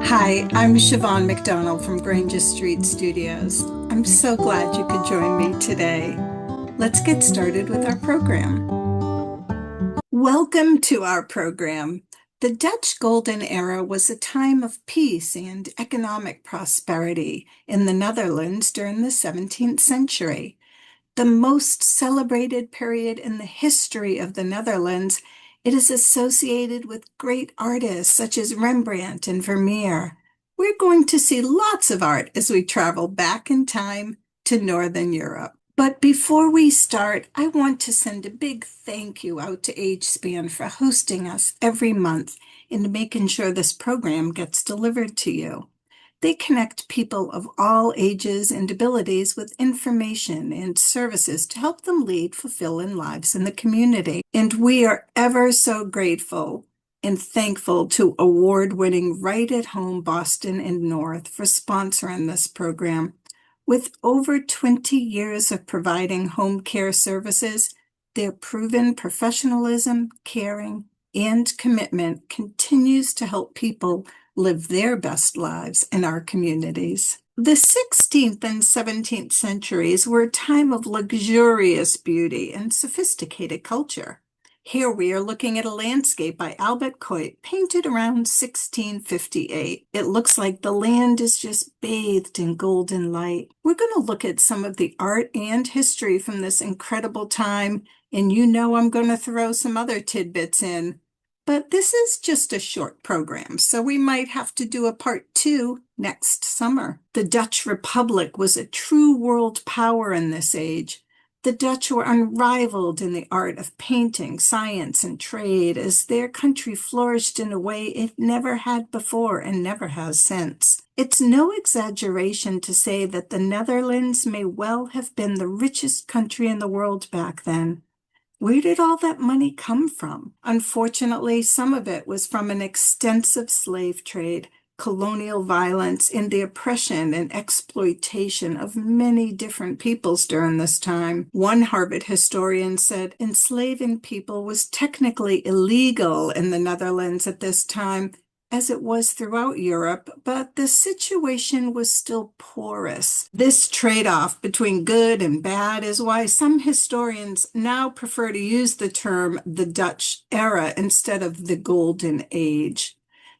Hi, I'm Siobhan McDonald from Granger Street Studios. I'm so glad you could join me today. Let's get started with our program. Welcome to our program. The Dutch Golden Era was a time of peace and economic prosperity in the Netherlands during the 17th century. The most celebrated period in the history of the Netherlands, it is associated with great artists such as Rembrandt and Vermeer. We're going to see lots of art as we travel back in time to Northern Europe. But before we start, I want to send a big thank you out to AgeSpan for hosting us every month and making sure this program gets delivered to you. They connect people of all ages and abilities with information and services to help them lead fulfilling lives in the community. And we are ever so grateful and thankful to award-winning Right at Home Boston and North for sponsoring this program. With over 20 years of providing home care services, their proven professionalism, caring, and commitment continues to help people live their best lives in our communities. The 16th and 17th centuries were a time of luxurious beauty and sophisticated culture. Here we are looking at a landscape by Albert Coit, painted around 1658. It looks like the land is just bathed in golden light. We're going to look at some of the art and history from this incredible time, and you know I'm going to throw some other tidbits in. But this is just a short program, so we might have to do a part 2 next summer. The Dutch Republic was a true world power in this age. The Dutch were unrivaled in the art of painting, science, and trade as their country flourished in a way it never had before and never has since. It's no exaggeration to say that the Netherlands may well have been the richest country in the world back then. Where did all that money come from? Unfortunately, some of it was from an extensive slave trade, colonial violence, and the oppression and exploitation of many different peoples during this time. One Harvard historian said enslaving people was technically illegal in the Netherlands at this time, as it was throughout Europe, but the situation was still porous. This trade-off between good and bad is why some historians now prefer to use the term the Dutch era instead of the Golden Age.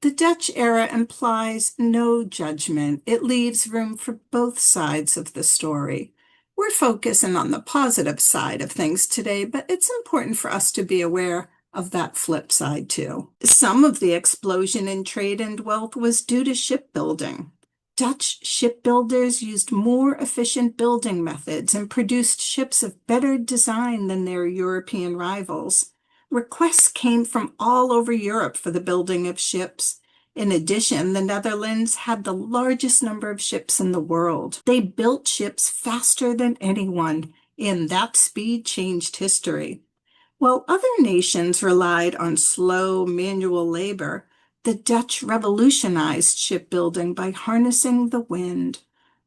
The Dutch era implies no judgment. It leaves room for both sides of the story. We're focusing on the positive side of things today, but it's important for us to be aware of that flip side too. Some of the explosion in trade and wealth was due to shipbuilding. Dutch shipbuilders used more efficient building methods and produced ships of better design than their European rivals. Requests came from all over Europe for the building of ships. In addition, the Netherlands had the largest number of ships in the world. They built ships faster than anyone, and that speed changed history. While other nations relied on slow manual labor, the Dutch revolutionized shipbuilding by harnessing the wind.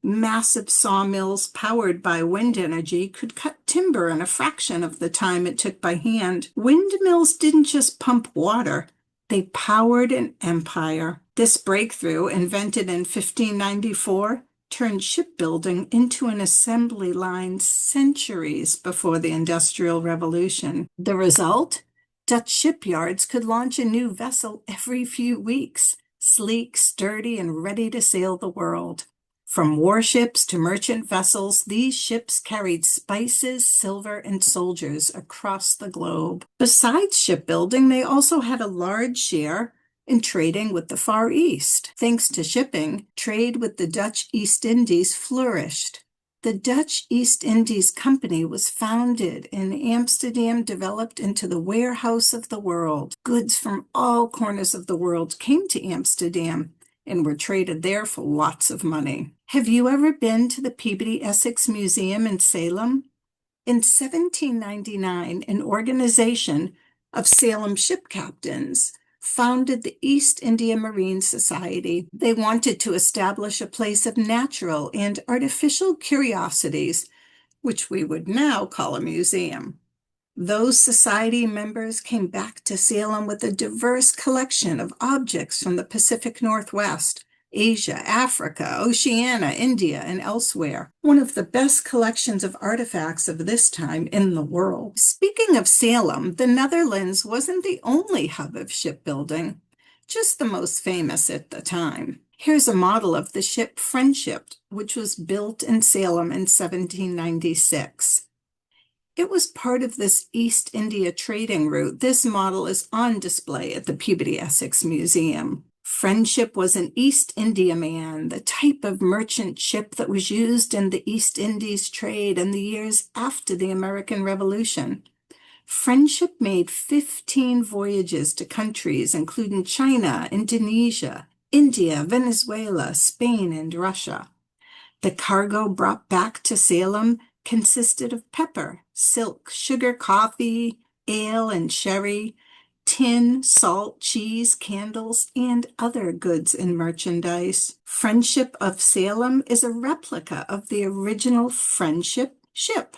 Massive sawmills powered by wind energy could cut timber in a fraction of the time it took by hand. Windmills didn't just pump water, they powered an empire. This breakthrough, invented in 1594, turned shipbuilding into an assembly line centuries before the Industrial Revolution. The result? Dutch shipyards could launch a new vessel every few weeks, sleek, sturdy, and ready to sail the world. From warships to merchant vessels, these ships carried spices, silver, and soldiers across the globe. Besides shipbuilding, they also had a large share in trading with the Far East. Thanks to shipping, trade with the Dutch East Indies flourished. The Dutch East Indies Company was founded in Amsterdam, developed into the warehouse of the world. Goods from all corners of the world came to Amsterdam and were traded there for lots of money. Have you ever been to the Peabody Essex Museum in Salem? In 1799, an organization of Salem ship captains founded the East India Marine Society. They wanted to establish a place of natural and artificial curiosities, which we would now call a museum. Those society members came back to Salem with a diverse collection of objects from the Pacific Northwest, Asia, Africa, Oceania, India, and elsewhere. One of the best collections of artifacts of this time in the world. Speaking of Salem, the Netherlands wasn't the only hub of shipbuilding, just the most famous at the time. Here's a model of the ship Friendship, which was built in Salem in 1796. It was part of this East India trading route. This model is on display at the Peabody Essex Museum. Friendship was an East Indiaman, the type of merchant ship that was used in the East Indies trade in the years after the American Revolution. Friendship made 15 voyages to countries including China, Indonesia, India, Venezuela, Spain, and Russia. The cargo brought back to Salem consisted of pepper, silk, sugar, coffee, ale, and sherry, tin, salt, cheese, candles, and other goods and merchandise. Friendship of Salem is a replica of the original Friendship ship.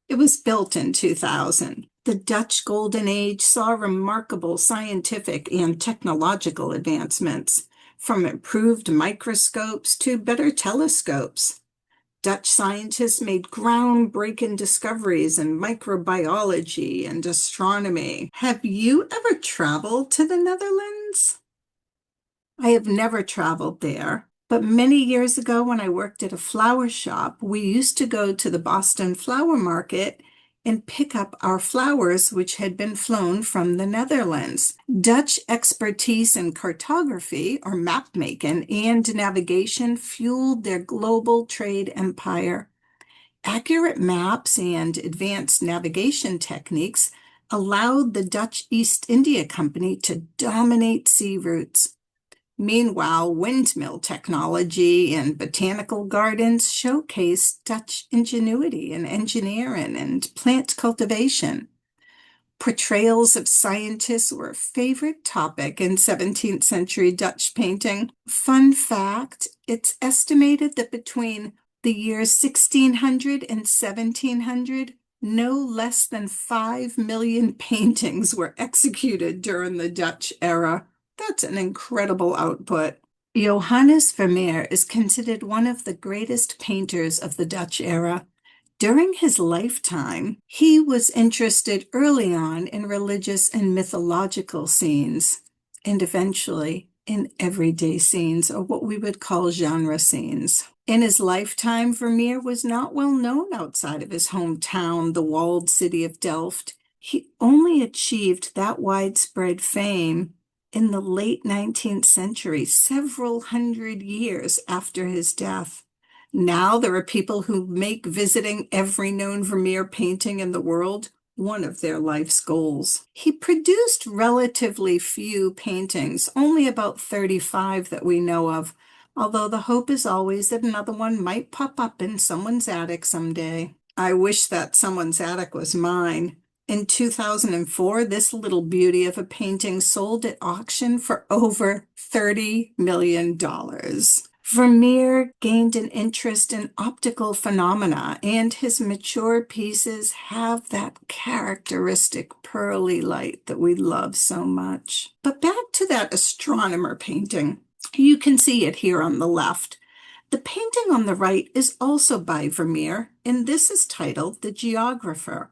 It was built in 2000. The Dutch Golden Age saw remarkable scientific and technological advancements, from improved microscopes to better telescopes. Dutch scientists made groundbreaking discoveries in microbiology and astronomy. Have you ever traveled to the Netherlands? I have never traveled there, but many years ago when I worked at a flower shop, we used to go to the Boston Flower Market and pick up our flowers which had been flown from the Netherlands. Dutch expertise in cartography, or map making, and navigation fueled their global trade empire. Accurate maps and advanced navigation techniques allowed the Dutch East India Company to dominate sea routes. Meanwhile, windmill technology and botanical gardens showcased Dutch ingenuity in engineering and plant cultivation. Portrayals of scientists were a favorite topic in 17th century Dutch painting. Fun fact, it's estimated that between the years 1600 and 1700, no less than 5 million paintings were executed during the Dutch era. That's an incredible output. Johannes Vermeer is considered one of the greatest painters of the Dutch era. During his lifetime, he was interested early on in religious and mythological scenes, and eventually in everyday scenes, or what we would call genre scenes. In his lifetime, Vermeer was not well known outside of his hometown, the walled city of Delft. He only achieved that widespread fame in the late 19th century, several hundred years after his death. Now there are people who make visiting every known Vermeer painting in the world one of their life's goals. He produced relatively few paintings, only about 35 that we know of, although the hope is always that another one might pop up in someone's attic someday. I wish that someone's attic was mine. In 2004, this little beauty of a painting sold at auction for over $30 million. Vermeer gained an interest in optical phenomena, and his mature pieces have that characteristic pearly light that we love so much. But back to that astronomer painting. You can see it here on the left. The painting on the right is also by Vermeer, and this is titled The Geographer.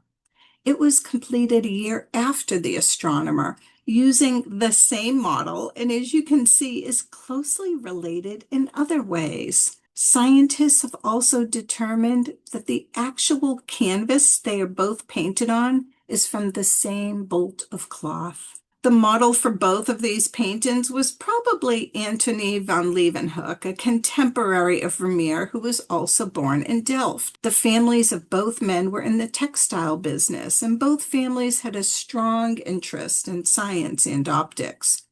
It was completed a year after The Astronomer, using the same model, and as you can see, is closely related in other ways. Scientists have also determined that the actual canvas they are both painted on is from the same bolt of cloth. The model for both of these paintings was probably Antony van Leeuwenhoek, a contemporary of Vermeer who was also born in Delft. The families of both men were in the textile business, and both families had a strong interest in science and optics.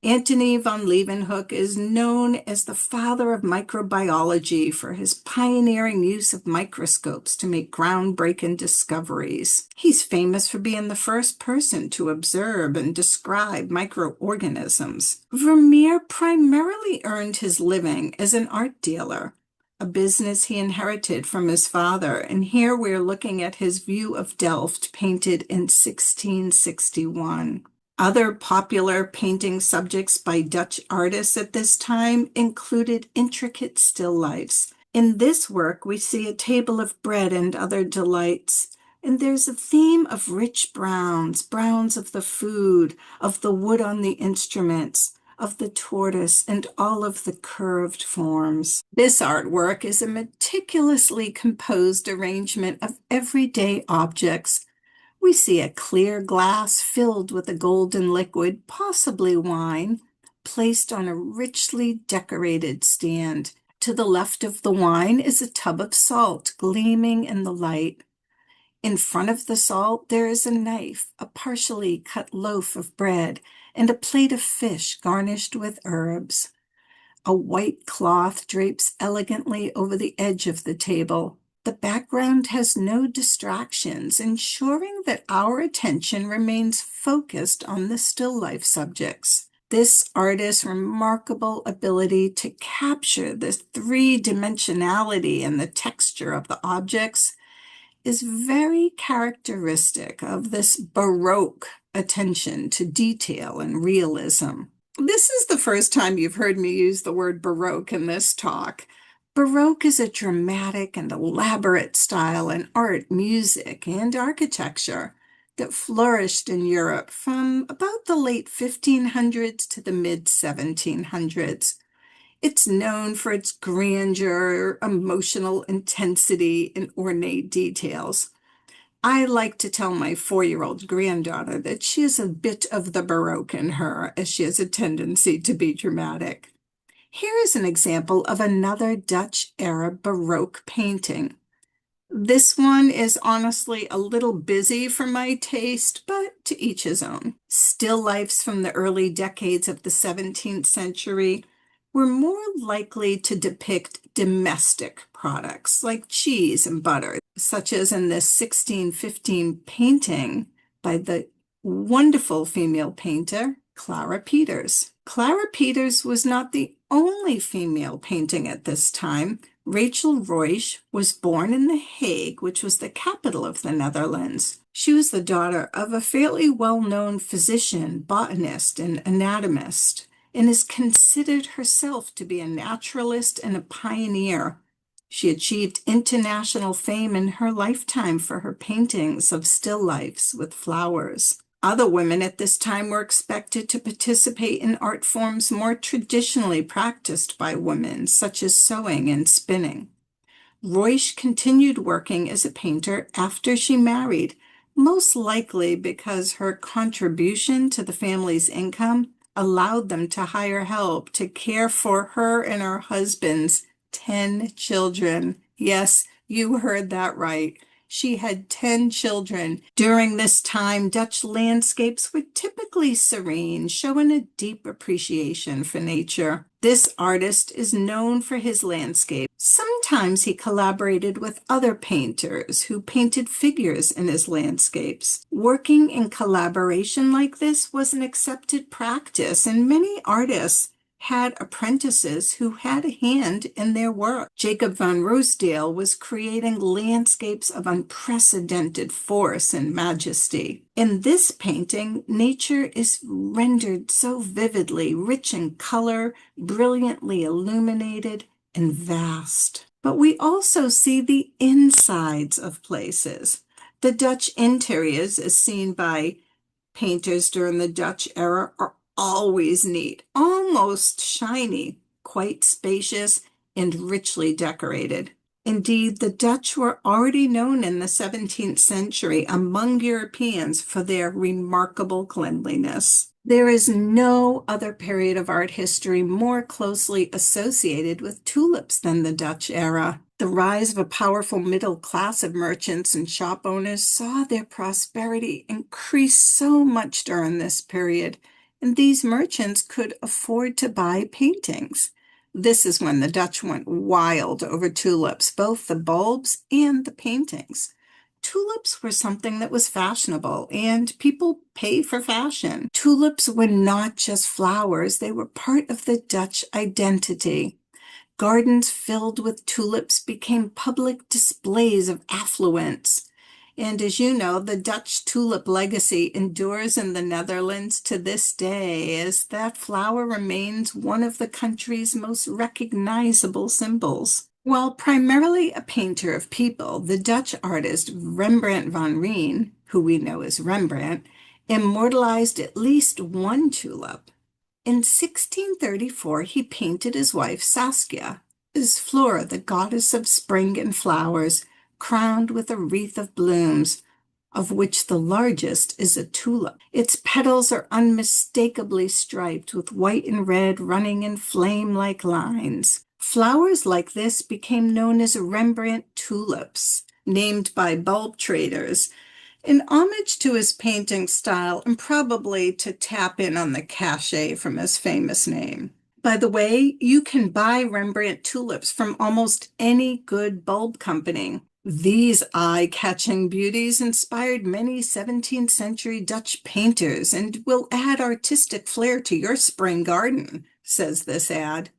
Antony van Leeuwenhoek is known as the father of microbiology for his pioneering use of microscopes to make groundbreaking discoveries. He's famous for being the first person to observe and describe microorganisms. Vermeer primarily earned his living as an art dealer. a business he inherited from his father. And here we're looking at his view of Delft, painted in 1661. Other popular painting subjects by Dutch artists at this time included intricate still lifes. In this work, we see a table of bread and other delights, and there's a theme of rich browns, browns of the food, of the wood on the instruments, of the tortoise, and all of the curved forms. This artwork is a meticulously composed arrangement of everyday objects. We see a clear glass filled with a golden liquid, possibly wine, placed on a richly decorated stand. To the left of the wine is a tub of salt gleaming in the light. In front of the salt, there is a knife, a partially cut loaf of bread, and a plate of fish garnished with herbs. A white cloth drapes elegantly over the edge of the table. The background has no distractions, ensuring that our attention remains focused on the still life subjects. This artist's remarkable ability to capture the three-dimensionality and the texture of the objects is very characteristic of this Baroque attention to detail and realism. This is the first time you've heard me use the word Baroque in this talk. Baroque is a dramatic and elaborate style in art, music, and architecture that flourished in Europe from about the late 1500s to the mid 1700s. It's known for its grandeur, emotional intensity, and ornate details. I like to tell my 4-year-old granddaughter that she has a bit of the Baroque in her, as she has a tendency to be dramatic. Here is an example of another Dutch-era Baroque painting. This one is honestly a little busy for my taste, but to each his own. Still lifes from the early decades of the 17th century were more likely to depict domestic products like cheese and butter, such as in this 1615 painting by the wonderful female painter, Clara Peters. Clara Peters was not the only female painting at this time. Rachel Ruysch was born in The Hague, which was the capital of the Netherlands. She was the daughter of a fairly well-known physician, botanist, and anatomist, and is considered herself to be a naturalist and a pioneer. She achieved international fame in her lifetime for her paintings of still lifes with flowers. Other women at this time were expected to participate in art forms more traditionally practiced by women, such as sewing and spinning. Ruysch continued working as a painter after she married, most likely because her contribution to the family's income allowed them to hire help to care for her and her husband's 10 children. Yes, you heard that right. She had 10 children. During this time, Dutch landscapes were typically serene, showing a deep appreciation for nature. This artist is known for his landscape. Sometimes he collaborated with other painters who painted figures in his landscapes. Working in collaboration like this was an accepted practice, and many artists had apprentices who had a hand in their work. Jacob van Roosdale was creating landscapes of unprecedented force and majesty. In this painting, nature is rendered so vividly, rich in color, brilliantly illuminated, and vast. But we also see the insides of places. The Dutch interiors, as seen by painters during the Dutch era, are always neat, almost shiny, quite spacious, and richly decorated. Indeed, the Dutch were already known in the 17th century among Europeans for their remarkable cleanliness. There is no other period of art history more closely associated with tulips than the Dutch era. The rise of a powerful middle class of merchants and shop owners saw their prosperity increase so much during this period, and these merchants could afford to buy paintings. This is when the Dutch went wild over tulips, both the bulbs and the paintings. Tulips were something that was fashionable, and people pay for fashion. Tulips were not just flowers, they were part of the Dutch identity. Gardens filled with tulips became public displays of affluence. And as you know, the Dutch tulip legacy endures in the Netherlands to this day, as that flower remains one of the country's most recognizable symbols. While primarily a painter of people, the Dutch artist Rembrandt van Rijn, who we know as Rembrandt, immortalized at least one tulip. In 1634, he painted his wife Saskia as Flora, the goddess of spring and flowers, crowned with a wreath of blooms, of which the largest is a tulip. Its petals are unmistakably striped with white and red running in flame-like lines. Flowers like this became known as Rembrandt tulips, named by bulb traders, in homage to his painting style and probably to tap in on the cachet from his famous name. By the way, you can buy Rembrandt tulips from almost any good bulb company. These eye-catching beauties inspired many 17th century Dutch painters and will add artistic flair to your spring garden, says this ad.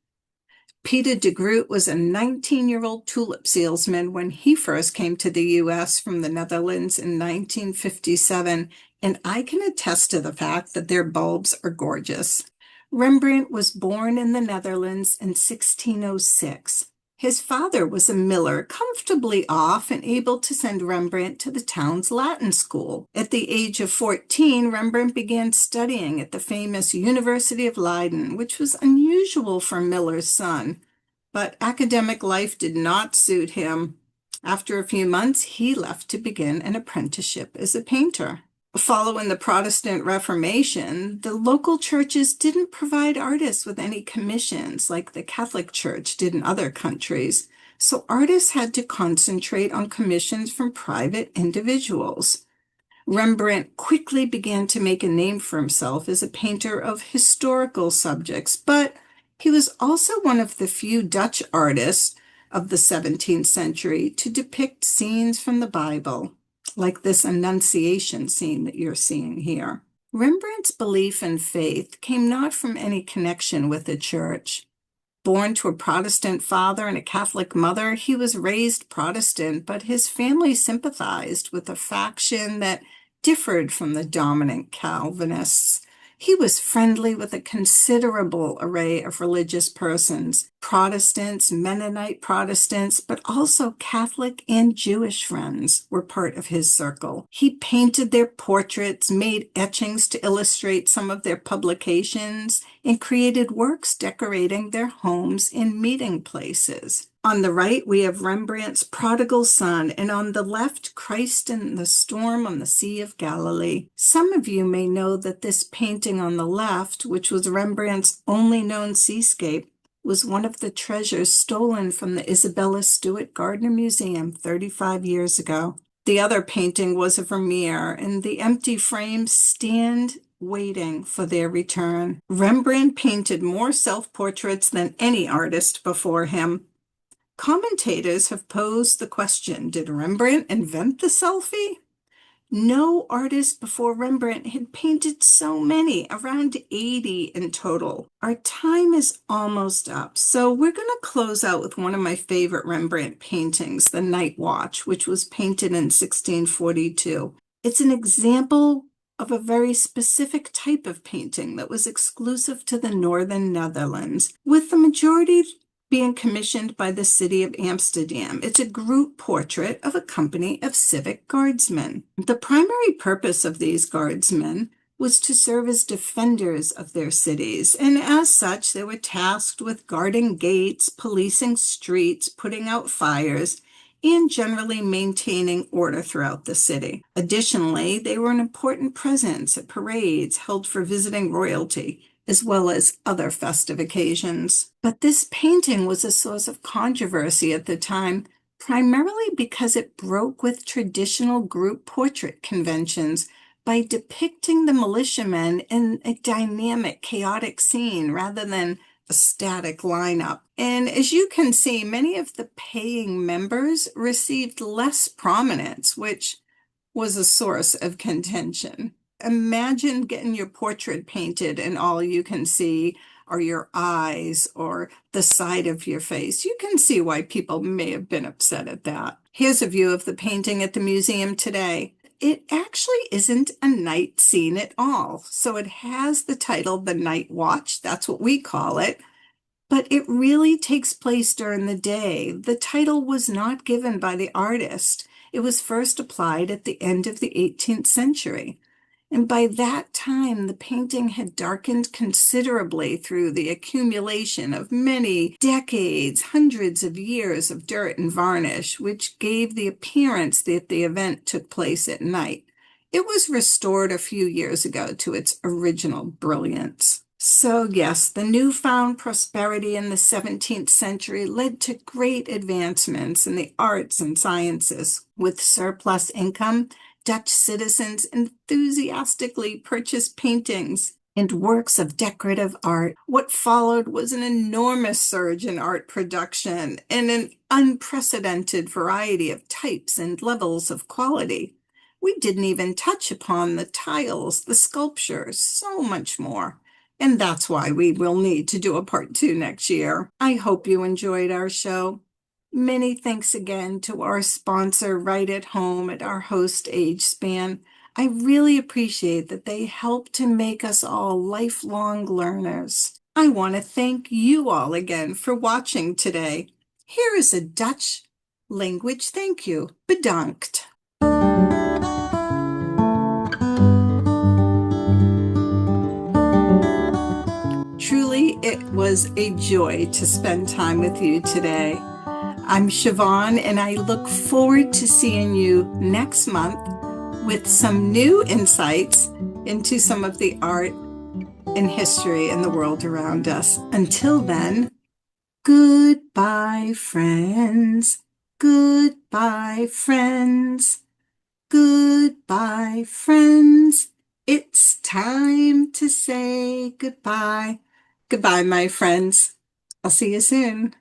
Peter de Groot was a 19-year-old tulip salesman when he first came to the U.S. from the Netherlands in 1957, and I can attest to the fact that their bulbs are gorgeous. Rembrandt was born in the Netherlands in 1606. His father was a miller, comfortably off and able to send Rembrandt to the town's Latin school. At the age of 14, Rembrandt began studying at the famous University of Leiden, which was unusual for a miller's son. But academic life did not suit him. After a few months, he left to begin an apprenticeship as a painter. Following the Protestant Reformation, the local churches didn't provide artists with any commissions like the Catholic Church did in other countries, so artists had to concentrate on commissions from private individuals. Rembrandt quickly began to make a name for himself as a painter of historical subjects, but he was also one of the few Dutch artists of the 17th century to depict scenes from the Bible, like this Annunciation scene that you're seeing here. Rembrandt's belief in faith came not from any connection with the church. Born to a Protestant father and a Catholic mother, he was raised Protestant, but his family sympathized with a faction that differed from the dominant Calvinists. He was friendly with a considerable array of religious persons, Protestants, Mennonite Protestants, but also Catholic and Jewish friends were part of his circle. He painted their portraits, made etchings to illustrate some of their publications, and created works decorating their homes and meeting places. On the right, we have Rembrandt's Prodigal Son, and on the left, Christ in the Storm on the Sea of Galilee. Some of you may know that this painting on the left, which was Rembrandt's only known seascape, was one of the treasures stolen from the Isabella Stewart Gardner Museum 35 years ago. The other painting was a Vermeer, and the empty frames stand waiting for their return. Rembrandt painted more self-portraits than any artist before him. Commentators have posed the question, did Rembrandt invent the selfie? No artist before Rembrandt had painted so many, around 80 in total. Our time is almost up, so we're going to close out with one of my favorite Rembrandt paintings, The Night Watch, which was painted in 1642. It's an example of a very specific type of painting that was exclusive to the northern Netherlands, with the majority being commissioned by the city of Amsterdam. It's a group portrait of a company of civic guardsmen. The primary purpose of these guardsmen was to serve as defenders of their cities, and as such, they were tasked with guarding gates, policing streets, putting out fires, and generally maintaining order throughout the city. Additionally, they were an important presence at parades held for visiting royalty, as well as other festive occasions. But this painting was a source of controversy at the time, primarily because it broke with traditional group portrait conventions by depicting the militiamen in a dynamic, chaotic scene rather than a static lineup. And as you can see, many of the paying members received less prominence, which was a source of contention. Imagine getting your portrait painted and all you can see or your eyes or the side of your face. You can see why people may have been upset at that. Here's a view of the painting at the museum today. It actually isn't a night scene at all. So it has the title, The Night Watch. That's what we call it. But it really takes place during the day. The title was not given by the artist. It was first applied at the end of the 18th century. And by that time, the painting had darkened considerably through the accumulation of many decades, hundreds of years of dirt and varnish, which gave the appearance that the event took place at night. It was restored a few years ago to its original brilliance. So yes, the newfound prosperity in the 17th century led to great advancements in the arts and sciences. With surplus income, Dutch citizens enthusiastically purchased paintings and works of decorative art. What followed was an enormous surge in art production and an unprecedented variety of types and levels of quality. We didn't even touch upon the tiles, the sculptures, so much more. And that's why we will need to do a part 2 next year. I hope you enjoyed our show. Many thanks again to our sponsor right at home at our host AgeSpan. I really appreciate that they help to make us all lifelong learners. I want to thank you all again for watching today. Here is a Dutch language thank you. Bedankt. Truly, it was a joy to spend time with you today. I'm Siobhan, and I look forward to seeing you next month with some new insights into some of the art and history in the world around us. Until then, goodbye, friends. Goodbye, friends. Goodbye, friends. It's time to say goodbye. Goodbye, my friends. I'll see you soon.